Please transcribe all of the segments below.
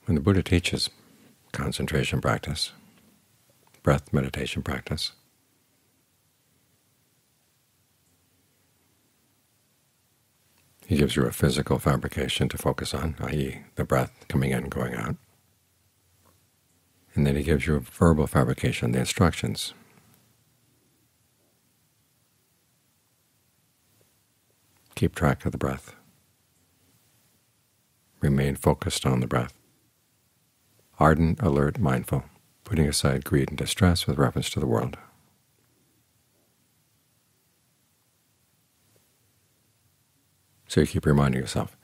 When the Buddha teaches concentration practice, breath meditation practice, he gives you a physical fabrication to focus on, i.e. the breath coming in and going out. And then he gives you a verbal fabrication, the instructions. Keep track of the breath. Remain focused on the breath. Ardent, alert, mindful, putting aside greed and distress with reference to the world. So you keep reminding yourself,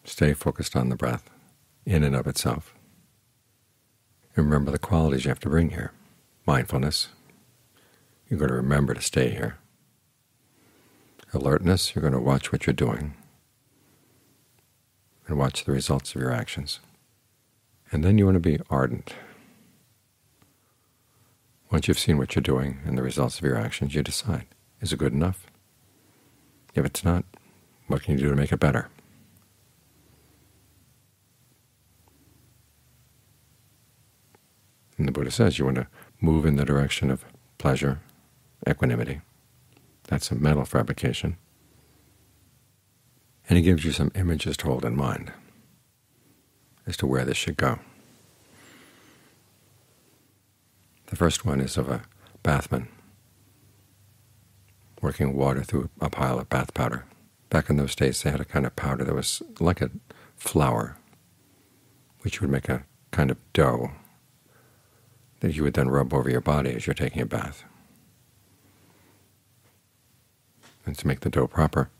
stay focused on the breath in and of itself. And remember the qualities you have to bring here. Mindfulness, you're going to remember to stay here. Alertness, you're going to watch what you're doing and watch the results of your actions. And then you want to be ardent. Once you've seen what you're doing and the results of your actions, you decide, is it good enough? If it's not, what can you do to make it better? And the Buddha says you want to move in the direction of pleasure, equanimity. That's a mental fabrication. And he gives you some images to hold in mind as to where this should go. The first one is of a bathman working water through a pile of bath powder. Back in those days they had a kind of powder that was like a flour, which would make a kind of dough that you would then rub over your body as you're taking a bath. And to make the dough proper,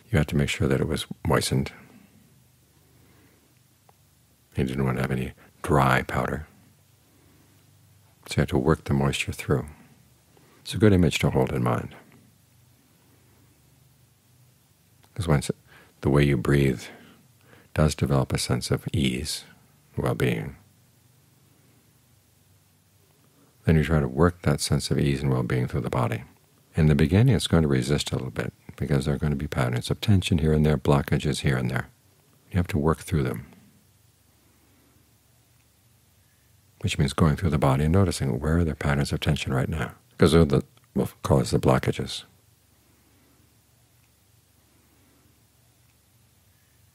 you had to make sure that it was moistened. You didn't want to have any dry powder, so you had to work the moisture through. It's a good image to hold in mind, because once the way you breathe does develop a sense of ease, well-being, then you try to work that sense of ease and well-being through the body. In the beginning it's going to resist a little bit, because there are going to be patterns of tension here and there, blockages here and there. You have to work through them, which means going through the body and noticing where are there patterns of tension right now, because those are will cause the blockages.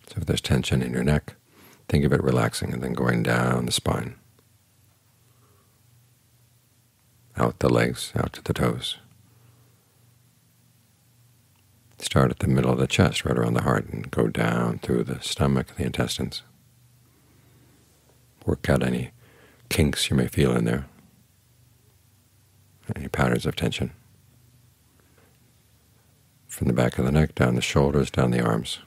So if there's tension in your neck, think of it relaxing and then going down the spine, out the legs, out to the toes. Start at the middle of the chest, right around the heart, and go down through the stomach, the intestines. Work out any kinks you may feel in there, any patterns of tension. From the back of the neck, down the shoulders, down the arms,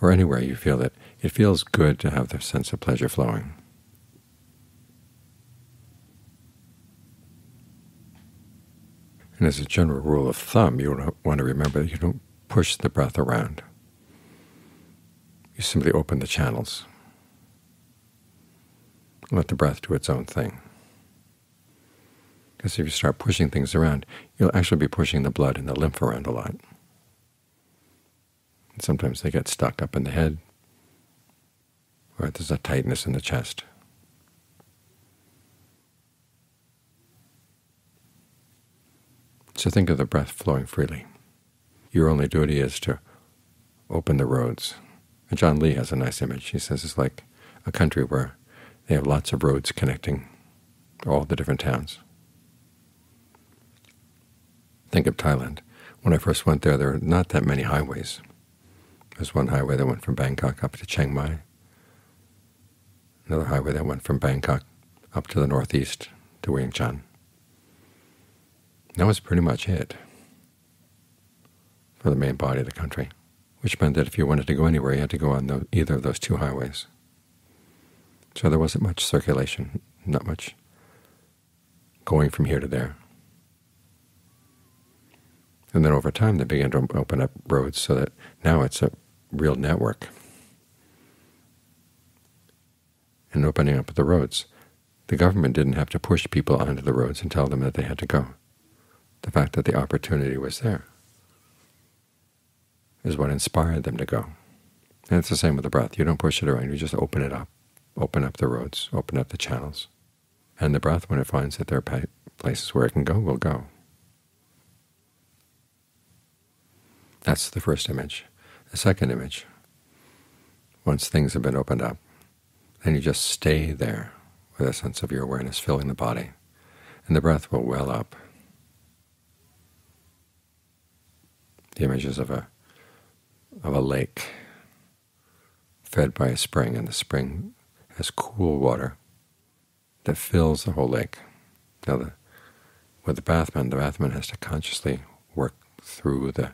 or anywhere you feel that it feels good to have the sense of pleasure flowing. And as a general rule of thumb, you want to remember that you don't push the breath around. You simply open the channels. Let the breath do its own thing. Because if you start pushing things around, you'll actually be pushing the blood and the lymph around a lot. And sometimes they get stuck up in the head, or there's a tightness in the chest. So think of the breath flowing freely. Your only duty is to open the roads. And John Lee has a nice image. He says it's like a country where they have lots of roads connecting all the different towns. Think of Thailand. When I first went there were not that many highways. There's one highway that went from Bangkok up to Chiang Mai, another highway that went from Bangkok up to the northeast to Vientiane. That was pretty much it for the main body of the country, which meant that if you wanted to go anywhere, you had to go on either of those two highways. So there wasn't much circulation, not much going from here to there. And then over time they began to open up roads so that now it's a real network. And opening up the roads, the government didn't have to push people onto the roads and tell them that they had to go. The fact that the opportunity was there is what inspired them to go. And it's the same with the breath. You don't push it around. You just open it up, open up the roads, open up the channels. And the breath, when it finds that there are places where it can go, will go. That's the first image. The second image, once things have been opened up, then you just stay there with a sense of your awareness filling the body, and the breath will well up. The images of a lake fed by a spring, and the spring has cool water that fills the whole lake. Now, with the bathman has to consciously work through the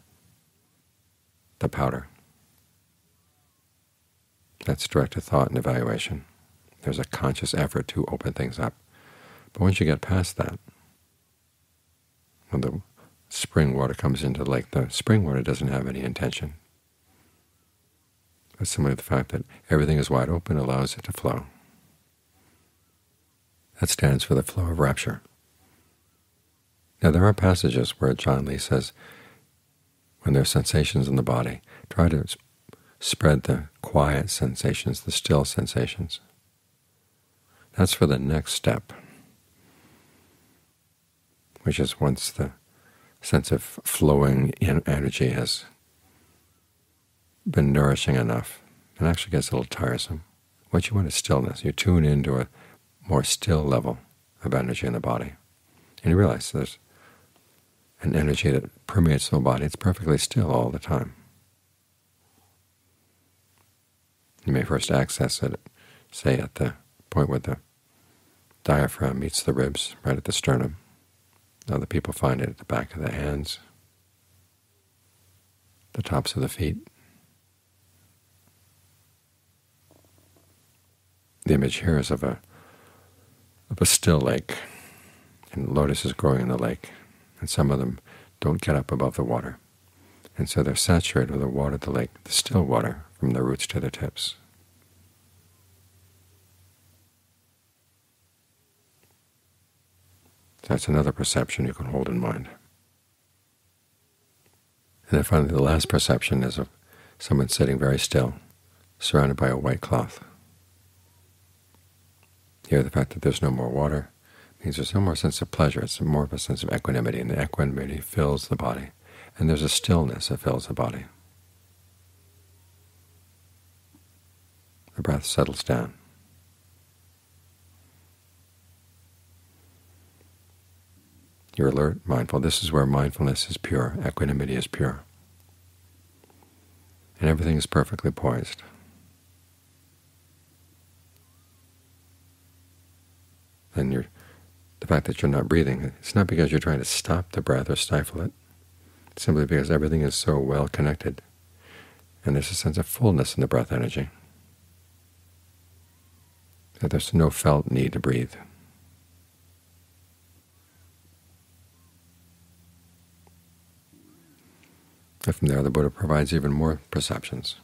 powder. That's directed thought and evaluation. There's a conscious effort to open things up. But once you get past that, when the spring water comes into the lake, the spring water doesn't have any intention. It's simply the fact that everything is wide open allows it to flow. That stands for the flow of rapture. Now, there are passages where Ajaan Lee says, when there are sensations in the body, try to spread the quiet sensations, the still sensations. That's for the next step, which is once the sense of flowing energy has been nourishing enough, it actually gets a little tiresome. What you want is stillness. You tune into a more still level of energy in the body, and you realize there's an energy that permeates the whole body. It's perfectly still all the time. You may first access it, say, at the point where the diaphragm meets the ribs, right at the sternum. Other people find it at the back of the hands, the tops of the feet. The image here is of a still lake, and lotuses growing in the lake, and some of them don't get up above the water, and so they're saturated with the water of the lake, the still water, from the roots to the tips. That's another perception you can hold in mind. And then finally, the last perception is of someone sitting very still, surrounded by a white cloth. Here, the fact that there's no more water means there's no more sense of pleasure. It's more of a sense of equanimity, and the equanimity fills the body, and there's a stillness that fills the body. The breath settles down. You're alert, mindful. This is where mindfulness is pure, equanimity is pure, and everything is perfectly poised. Then the fact that you're not breathing, it's not because you're trying to stop the breath or stifle it. It's simply because everything is so well connected, and there's a sense of fullness in the breath energy that there's no felt need to breathe. And from there, the Buddha provides even more perceptions.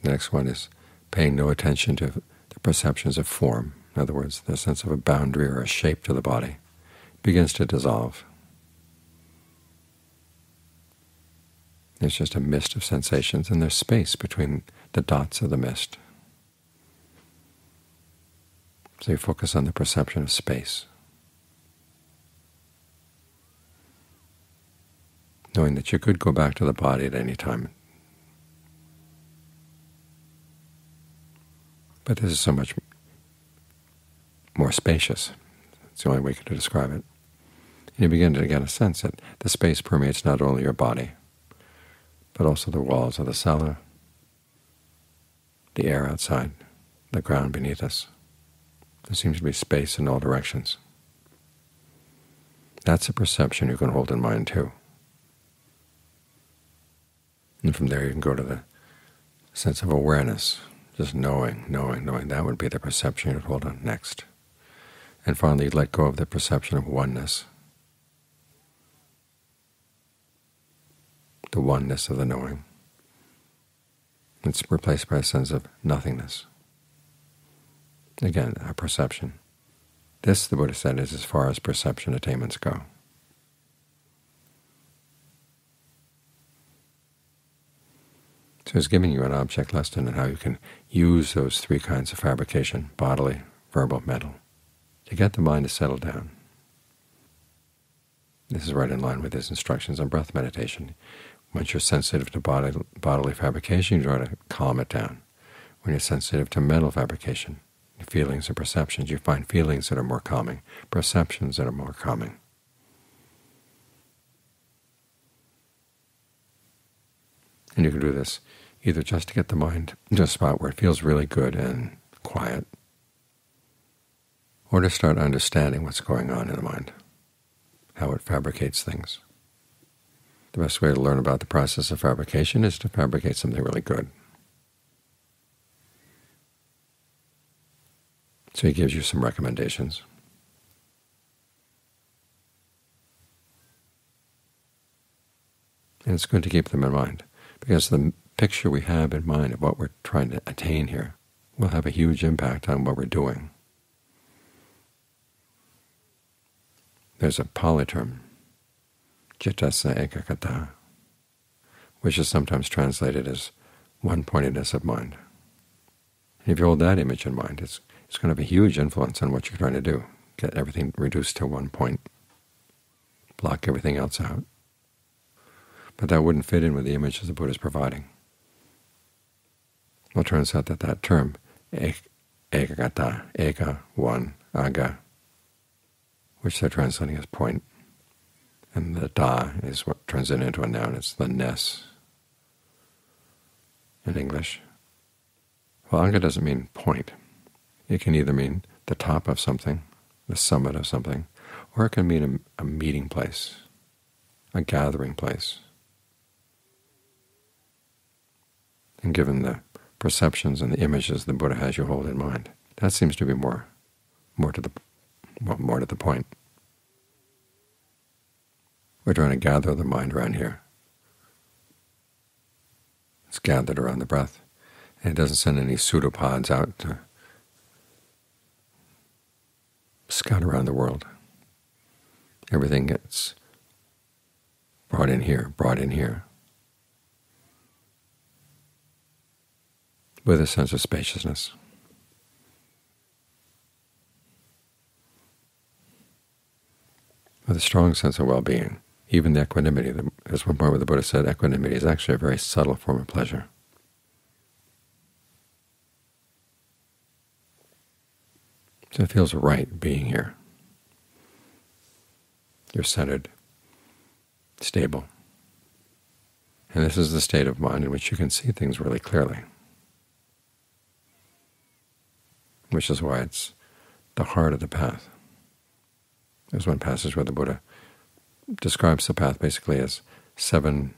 The next one is paying no attention to the perceptions of form. In other words, the sense of a boundary or a shape to the body begins to dissolve. There's just a mist of sensations, and there's space between the dots of the mist. So you focus on the perception of space, knowing that you could go back to the body at any time. But this is so much more spacious. It's the only way to describe it. And you begin to get a sense that the space permeates not only your body, but also the walls of the cellar, the air outside, the ground beneath us. There seems to be space in all directions. That's a perception you can hold in mind too. And from there you can go to the sense of awareness, just knowing. That would be the perception you'd hold on next. And finally, let go of the perception of oneness, the oneness of the knowing. It's replaced by a sense of nothingness. Again, a perception. This, the Buddha said, is as far as perception attainments go. So he's giving you an object lesson in how you can use those three kinds of fabrication, bodily, verbal, mental, to get the mind to settle down. This is right in line with his instructions on breath meditation. Once you're sensitive to bodily fabrication, you try to calm it down. When you're sensitive to mental fabrication, feelings and perceptions, you find feelings that are more calming, perceptions that are more calming. And you can do this either just to get the mind to a spot where it feels really good and quiet, or to start understanding what's going on in the mind, how it fabricates things. The best way to learn about the process of fabrication is to fabricate something really good. So he gives you some recommendations. And it's good to keep them in mind, because the picture we have in mind of what we're trying to attain here will have a huge impact on what we're doing. There's a Pali term, cittassa ekaggata, which is sometimes translated as one-pointedness of mind. And if you hold that image in mind, it's going to have a huge influence on what you're trying to do. Get everything reduced to one point, block everything else out. But that wouldn't fit in with the images the Buddha is providing. Well, it turns out that that term, ekaggata, eka, one, aga, which they're translating as point, and the da is what turns it into a noun. It's the ness in English. Well, aga doesn't mean point. It can either mean the top of something, the summit of something, or it can mean a meeting place, a gathering place. And given the perceptions and the images the Buddha has you hold in mind, that seems to be more to the point. We're trying to gather the mind around here. It's gathered around the breath, and it doesn't send any pseudopods out to scout around the world. Everything gets brought in here, with a sense of spaciousness. With a strong sense of well-being, even the equanimity. There's one point where the Buddha said equanimity is actually a very subtle form of pleasure. So it feels right being here. You're centered, stable. And this is the state of mind in which you can see things really clearly, which is why it's the heart of the path. There's one passage where the Buddha describes the path basically as 7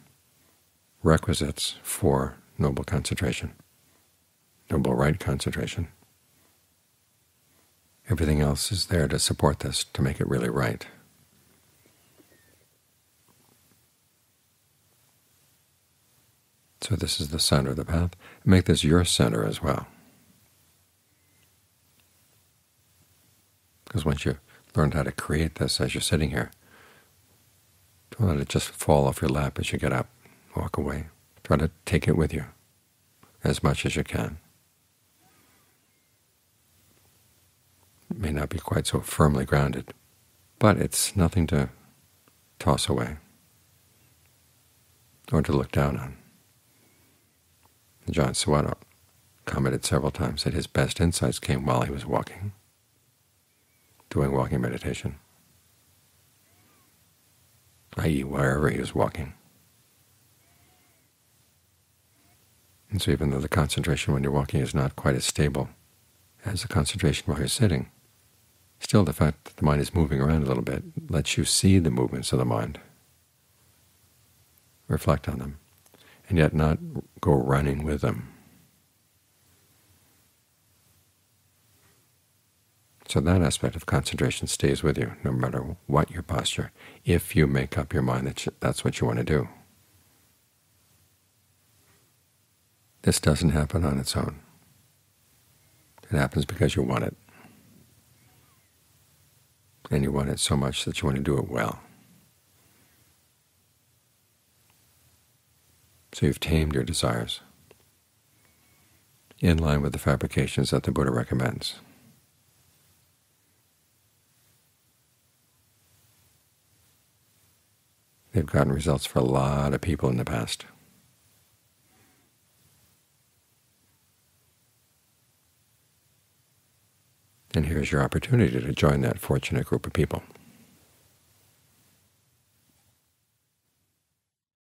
requisites for noble concentration, noble right concentration. Everything else is there to support this, to make it really right. So this is the center of the path. Make this your center as well. Because once you've learned how to create this as you're sitting here, don't let it just fall off your lap as you get up, walk away. Try to take it with you as much as you can. It may not be quite so firmly grounded, but it's nothing to toss away or to look down on. John Suwato commented several times that his best insights came while he was walking, doing walking meditation, i.e. wherever he was walking. And so even though the concentration when you're walking is not quite as stable as the concentration while you're sitting, still the fact that the mind is moving around a little bit lets you see the movements of the mind, reflect on them, and yet not go running with them. So that aspect of concentration stays with you no matter what your posture, if you make up your mind that that's what you want to do. This doesn't happen on its own. It happens because you want it. And you want it so much that you want to do it well. So you've tamed your desires. in line with the fabrications that the Buddha recommends. They've gotten results for a lot of people in the past. And here's your opportunity to join that fortunate group of people.